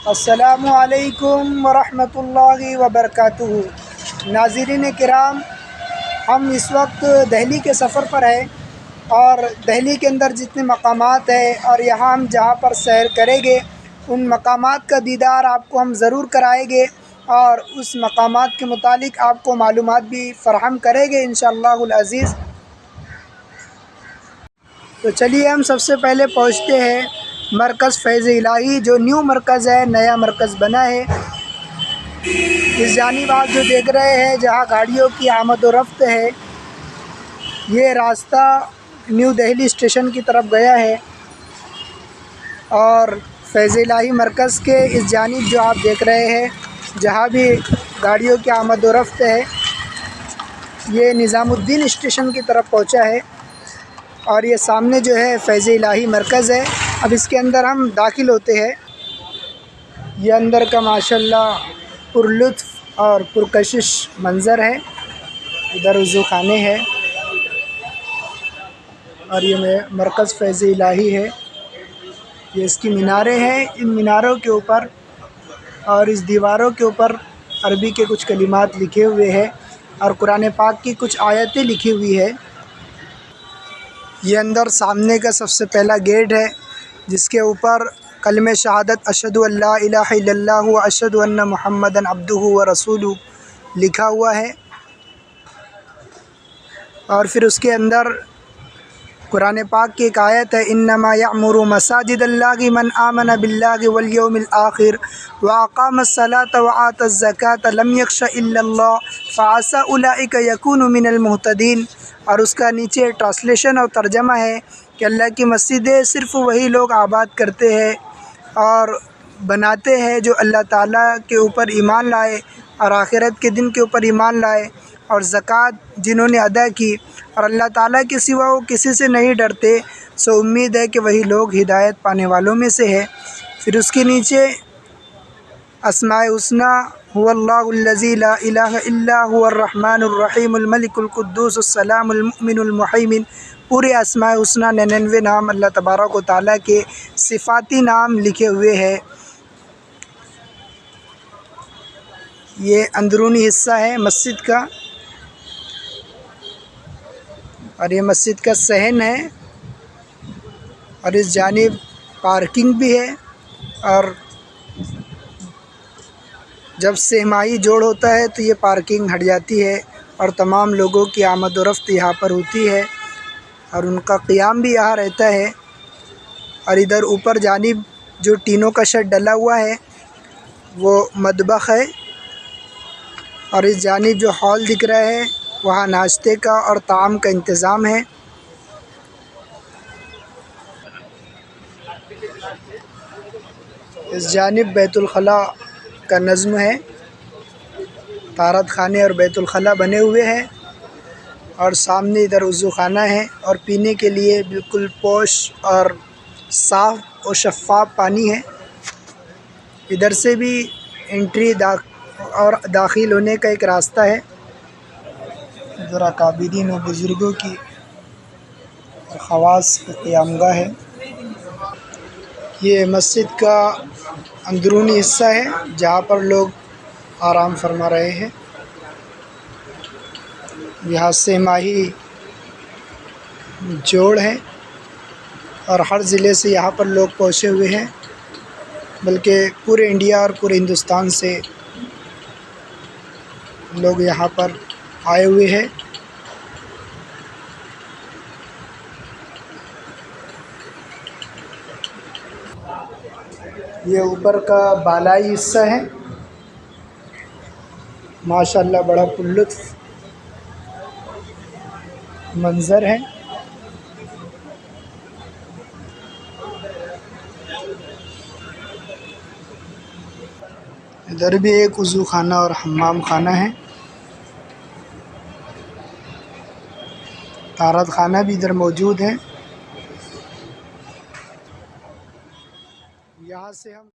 अस्सलामु अलैकुम वरहमतुल्लाहि वबरकातुहू। नाज़रीन किराम, हम इस वक्त दिल्ली के सफ़र पर हैं और दिल्ली के अंदर जितने मकामात हैं और यहाँ हम जहाँ पर सैर करेंगे उन मकामात का दीदार आपको हम ज़रूर कराएंगे और उस मकामात के मुतालिक आपको मालूमात भी फ़राहम करेंगे इंशाअल्लाहुल अज़ीज़। तो चलिए हम सबसे पहले पहुँचते हैं मरकज़ फैज़ इलाही, जो न्यू मरकज़ है, नया मरकज़ बना है। इस जानिब आप जो देख रहे हैं जहाँ गाड़ियों की आमद व रफ्त है, ये रास्ता न्यू दिल्ली स्टेशन की तरफ गया है। और फैज़ इलाही मरकज़ के इस जानिब जो आप देख रहे हैं जहाँ भी गाड़ियों की आमद व रफ्त है, ये निज़ामुद्दीन स्टेशन की तरफ पहुँचा है। और ये सामने जो है फैज़ इलाही मरकज़ है। अब इसके अंदर हम दाखिल होते हैं। ये अंदर का माशाल्लाह पुरलुत्फ़ और पुरकशिश मंज़र है। इधर वज़ू खाने हैं और ये मरकज़ फैज़ इलाही है। ये इसकी मीनारें हैं। इन मीनारों के ऊपर और इस दीवारों के ऊपर अरबी के कुछ कलिमात लिखे हुए हैं और कुरान पाक की कुछ आयतें लिखी हुई है। ये अंदर सामने का सबसे पहला गेट है जिसके ऊपर कलमे शहादत अशहदु अल्ला इलाहा इल्लल्लाह व अशहदु अन्ना मुहम्मदन अब्दुहु व रसूलुहु लिखा हुआ है। और फिर उसके अंदर कुरान पाक की एक आयत है, इन्नमा यअमुरु मसाजिदल्लाहि मन आमन बिल्लाहि वल यौमिल आखिर व अक़ामस्सलाता व आतज़्ज़काता लम यख्शा इल्लल्लाह फ़असा उलाइका यकूनु मिनल मुहतदीन। और उसका नीचे ट्रांसलेशन और तर्जमा है कि अल्लाह की मस्जिदें सिर्फ़ वही लोग आबाद करते हैं और बनाते हैं जो अल्लाह ताला के ऊपर ईमान लाए और आखिरत के दिन के ऊपर ईमान लाए और ज़कात जिन्होंने अदा की और अल्लाह ताला के सिवा वो किसी से नहीं डरते, सो उम्मीद है कि वही लोग हिदायत पाने वालों में से है। फिर उसके नीचे अस्माए हुस्ना हुवल्लाहुल्लज़ी ला इलाहा इल्ला हुवर रहमानुर रहीमुल मलिकुल कुद्दूसुस सलामुल मुमिनुल मुहैमिन, पूरे अस्माए हुस्ना 99 नाम अल्लाह तबारक व तआला के सिफ़ाती नाम लिखे हुए हैं। ये अंदरूनी हिस्सा है मस्जिद का और ये मस्जिद का सहन है और इस जानिब पार्किंग भी है। और जब सहमाही जोड़ होता है तो ये पार्किंग हट जाती है और तमाम लोगों की आमद व रफ्त यहाँ पर होती है और उनका क़ियाम भी यहाँ रहता है। और इधर ऊपर जानिब जो टीनों का शेड डला हुआ है वो मतबख़ है और इस जानिब जो हॉल दिख रहा है वहाँ नाश्ते का और ताम का इंतज़ाम है। इस जानिब बैतुल खला का नज़्म है, तारत खाने और बैतुल खला बने हुए हैं और सामने इधर वज़ू खाना है और पीने के लिए बिल्कुल पोश और साफ़ और शफ़ाफ़ पानी है। इधर से भी एंट्री और दाखिल होने का एक रास्ता है। इधर अकाबिरीन और बुज़ुर्गों की ख़वास क़ियामगाह है। ये मस्जिद का अंदरूनी हिस्सा है जहाँ पर लोग आराम फरमा रहे हैं। यहाँ से माही जोड़ है और हर ज़िले से यहाँ पर लोग पहुँचे हुए हैं, बल्कि पूरे इंडिया और पूरे हिंदुस्तान से लोग यहाँ पर आए हुए हैं। ये ऊपर का बालाई हिस्सा है, माशाल्लाह बड़ा पुरलुत्फ़ मंज़र है। इधर भी एक वज़ू खाना और हम्माम खाना है। तारत खाना भी इधर मौजूद है। यहाँ से हम